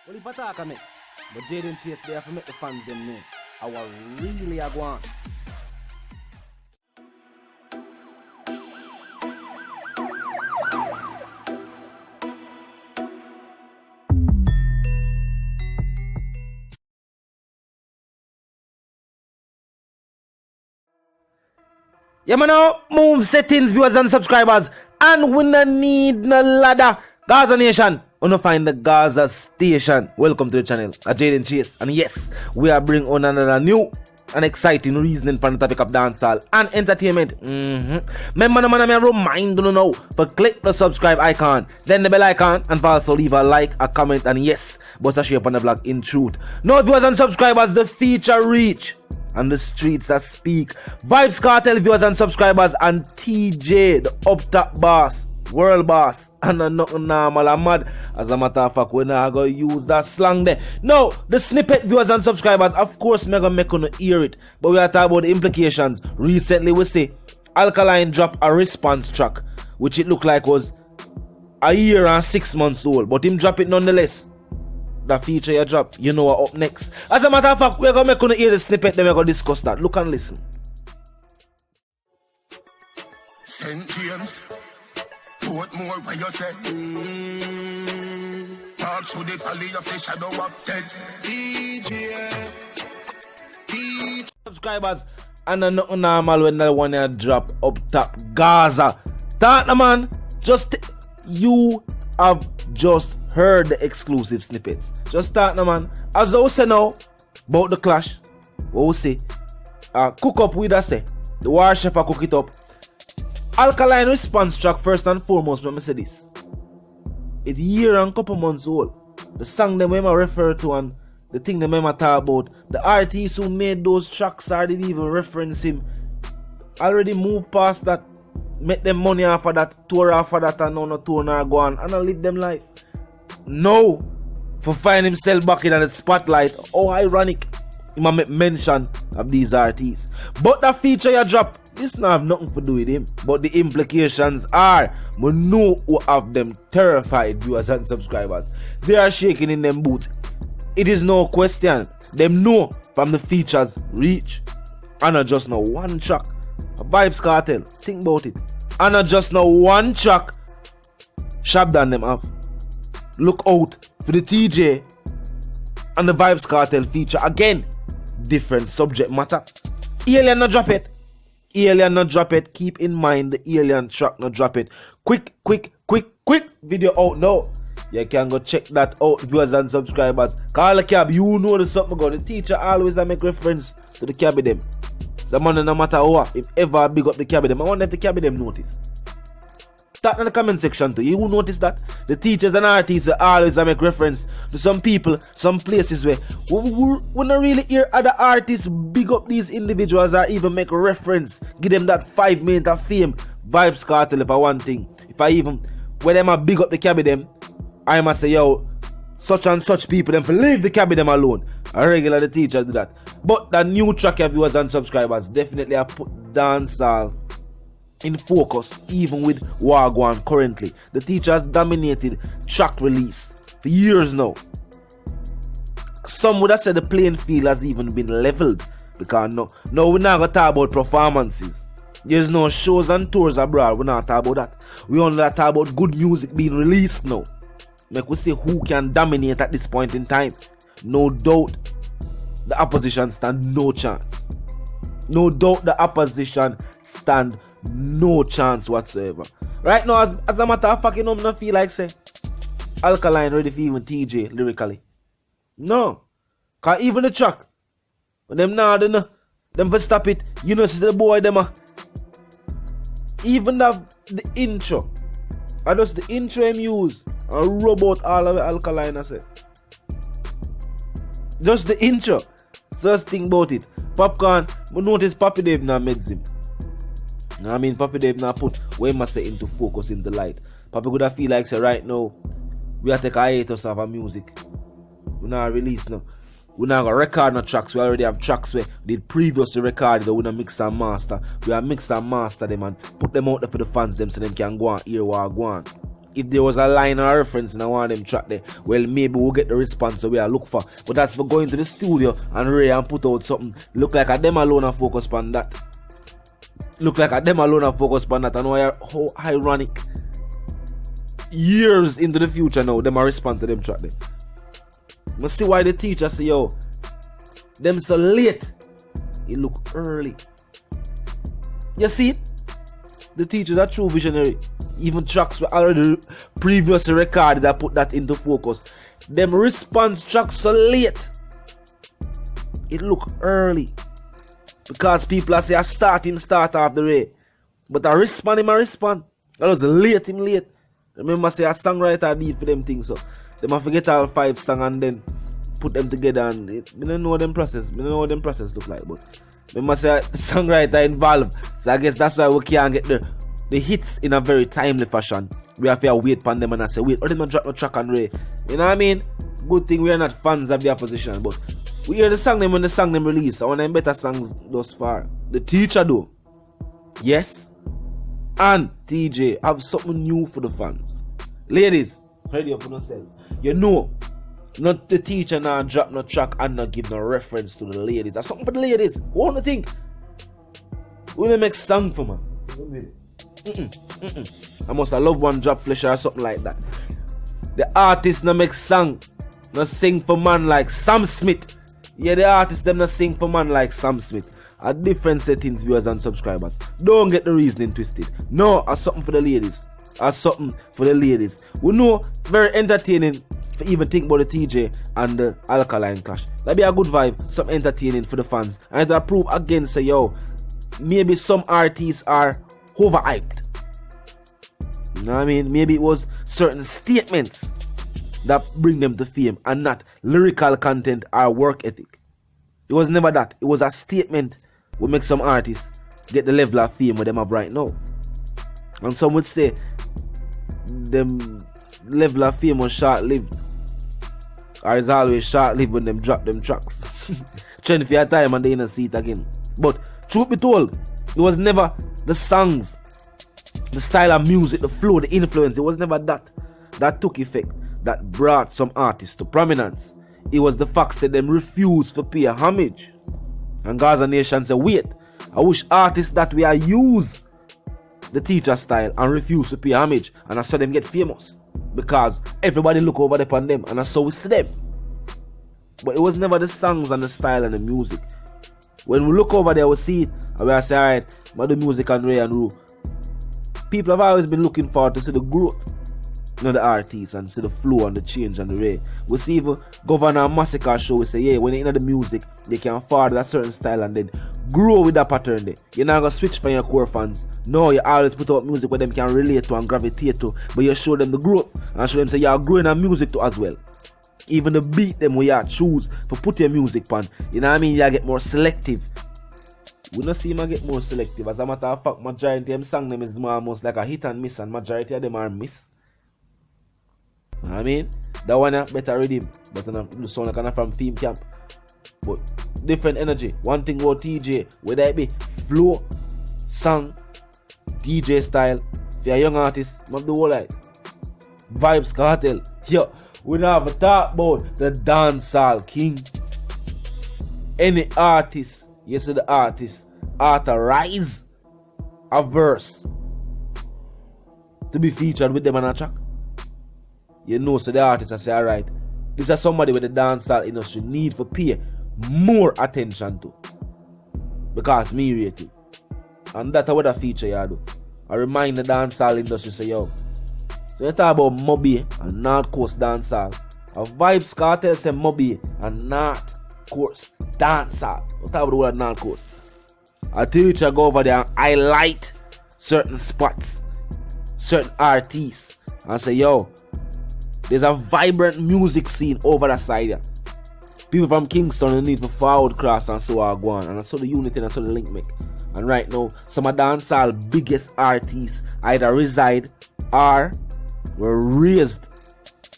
Well, if I talk on it, but Jaden Chase, they have to make the fans them know how I really are going. Yeah, man, now move settings, viewers and subscribers, and we no need no ladder. Gaza Nation, we no find the Gaza station. Welcome to the channel, Jaden Chase, and yes, we are bringing on another new and exciting reasoning for the topic of dancehall and entertainment. Remember, man, I remind you now, but click the subscribe icon, then the bell icon, and also leave a like, a comment, and yes, bust a share on the vlog in truth. Now, viewers and subscribers, the feature reach. And the streets that speak. Vybz Kartel viewers and subscribers, and Teejay, the Uptop boss, world boss, and nothing normal and mad. As a matter of fact, we're not going to use that slang there. No, the snippet viewers and subscribers, of course, we're going to make you hear it. But we are talking about the implications. Recently, we say Alkaline dropped a response track, which it looked like was a year and 6 months old. But him drop it nonetheless. The feature you drop, you know what up next. As a matter of fact, we're going to hear the snippet, then we're going to discuss that. Look and listen. St. James, Portmore, where you said, talk through the valley of the shadow of death. Teejay. Subscribers, and nothing normal when the one you drop Uptop Gaza. That man, just you have just heard the exclusive snippets. Just start now, man. As I say now about the clash, what we say, cook up with us say. The war chef cook it up. Alkaline response track first and foremost. Let me say this. It's a year and couple months old. The song them I refer to and the thing them I talk about. The artists who made those tracks or didn't even reference him already moved past that. Make them money off of that, tour off of that, and no tour nor go on, and I live them life. No, for find himself back in the spotlight. Oh, ironic. He might make mention of these artists. But the feature you drop, this not have nothing to do with him. But the implications are, we know who have them terrified viewers and subscribers. They are shaking in them boots. It is no question. Them know from the features reach. And not just now one track. A Vybz Kartel, think about it. And not just now one track Shabdan them have. Look out for the Teejay and the Vybz Kartel feature. Again, different subject matter. Alien not drop it. Alien not drop it. Keep in mind the Alien track not drop it. Quick video out now. You can go check that out, viewers and subscribers. Call the cab, you know the something go. The teacher always make reference to the cab them. The man no matter what, if ever big up the cabby them, I wonder if the cabby them notice. Start in the comment section too. You will notice that the teachers and artists always make reference to some people, some places where we don't really hear other artists big up these individuals or even make a reference, give them that 5 minutes of fame. Vybz Kartel if I one thing. If I even when them a big up the cabby them, I must say yo, such and such people them for leave the cabby them alone. A regular the teachers do that. But the new track of viewers and subscribers definitely have put dancehall in focus, even with Wagwan currently. The teachers dominated track release for years now. Some would have said the playing field has even been leveled because no we're not gonna talk about performances. There's no shows and tours abroad. We're not talking about that. We only talk about good music being released now. Like we say who can dominate at this point in time. No doubt the opposition stand no chance. No doubt the opposition stand no chance whatsoever. Right now, as a matter of fact, you know, I don't feel like say Alkaline ready for even Teejay lyrically. No. Cause even the track, when them now them for stop it, you know, see the boy them even the intro. I just the intro him use and rub out all of the Alkaline I say. Just the intro. Just think about it. Popcorn, we notice Papi Dave now meds him. You know what I mean? Papi Dave now put where must say into focus in the light. Papi could have feel like say right now we have to take a hiatus of our music. We not release now. We not gonna record no tracks. We already have tracks where we did previously recorded. We not mix and master. We have mix and master them and put them out there for the fans them so them can go and hear what go on. if there was a line or a reference in one of them track there, well, maybe we'll get the response that we are looking for. But that's for going to the studio and Ray and put out something. Look like a them alone and focus on that. Look like a them alone and focus on that. I know how ironic. Years into the future now, them are respond to them track there. You see why the teacher say, yo, them so late. It look early. You see it? The teachers are true visionary. Even tracks were already previously recorded that put that into focus. Them response tracks so late. It look early. Because people are say I start off the way. But I respond him. That was late. Remember say a songwriter need for them things so. They must forget all 5 songs and then put them together and we don't know them process. We don't know what them process look like, but remember say the songwriter involved. So I guess that's why we can't get the hits in a very timely fashion. We have to wait for them and I say, wait, or they not drop no track and Ray. You know what I mean? Good thing we are not fans of the opposition, but we hear the song them when the song them release. One of them better songs thus far. The teacher though. Yes. And Teejay have something new for the fans. Ladies, ready up for yourself. You know, not the teacher now drop no track and not give no reference to the ladies. That's something for the ladies. What do you think? We don't make song for man. I must have love one drop flesh or something like that. The artist no make song, no sing for man like Sam Smith. Yeah, the artist them no sing for man like Sam Smith. A different settings, viewers and subscribers. Don't get the reasoning twisted. No, a something for the ladies. We know very entertaining to even think about the Teejay and the Alkaline clash. That'd be a good vibe, something entertaining for the fans. And to prove again, say yo, maybe some artists are overhyped. You know what I mean? Maybe it was certain statements that bring them to fame and not lyrical content or work ethic. It was never that. It was a statement will make some artists get the level of fame where them have right now. And some would say them level of fame was short-lived. Or it's always short-lived when them drop them tracks. Trend for your time and they don't see it again. But truth be told, it was never the songs, the style of music, the flow, the influence. It was never that took effect, that brought some artists to prominence. It was the fact that them refused to pay homage. And Gaza Nation said, wait, I wish artists that we are use the teacher style and refuse to pay homage. And I saw them get famous. Because everybody look over upon them and I saw we see them. But it was never the songs and the style and the music. When we look over there, we see it and we say, alright, but the music and Ray and Rue. People have always been looking forward to see the growth. You know, the artists and see the flow and the change and the Ray. We see even Governor Massacre show, we say, yeah, when you know the music, they can follow that certain style and then grow with that pattern there. You're not going to switch from your core fans. No, you always put out music where them can relate to and gravitate to, but you show them the growth and show them say you're growing on music too as well. Even the beat them where you choose to put your music on, you know what I mean, you get more selective. We don't see him get more selective. As a matter of fact, majority of them song them is almost like a hit and miss, and majority of them are miss. You know what I mean? That one better rhythm, but the sound like kind of from theme camp. But different energy. One thing about Teejay, whether it be flow, song, DJ style, if you're a young artist, you have the whole life. Vybz Kartel. Yo, we don't have a talk about the dancehall king. Any artist, you see the artist, authorize a verse to be featured with them on a track. You know, so the artist I say, alright, this is somebody with the dancehall industry need for pay more attention to. Because me rate it. And that's what a feature you do. I remind the dancehall industry, say, yo, so you talk about Moby and North Coast dancehall. Vybz Kartel say Moby and North Coast dancehall. What talk about the word North Coast? A teacher go over there and highlight certain spots, certain artists, and say, yo, there's a vibrant music scene over that side here. People from Kingston need for forward cross and so are going. And I saw the unity and I saw the link make. And right now, some of the dancehall biggest artists either reside or were raised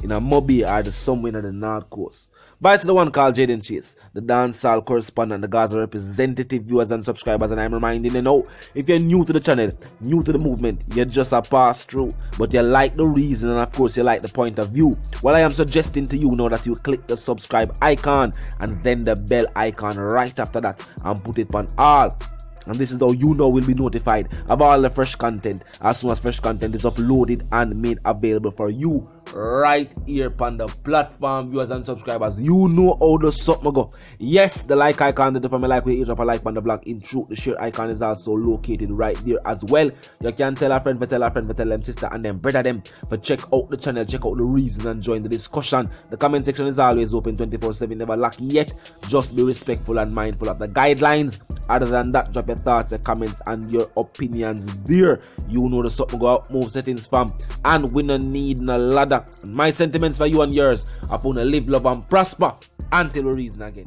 in a Moby or somewhere in the North Coast. Bye to the one called Jaden Chase, the dancehall correspondent, the Gaza representative, viewers and subscribers. And I'm reminding you now, if you're new to the channel, new to the movement, you're just a pass through, but you like the reason and of course you like the point of view, well, I am suggesting to you now that you click the subscribe icon and then the bell icon right after that and put it on all. And this is how you know will be notified of all the fresh content as soon as fresh content is uploaded and made available for you right here on the platform. Viewers and subscribers, you know how the something go. Yes, the like icon, the from a like, we drop a like on the blog. In truth, the share icon is also located right there as well. You can tell a friend, tell them sister and them brother them for check out the channel, check out the reason and join the discussion. The comment section is always open 24/7, never lock yet. Just be respectful and mindful of the guidelines. Other than that, drop your thoughts, your comments, and your opinions there. You know the something go out, move settings fam, and we don't need no ladder. And my sentiments for you and yours, upon a live, love, and prosper until we reason again.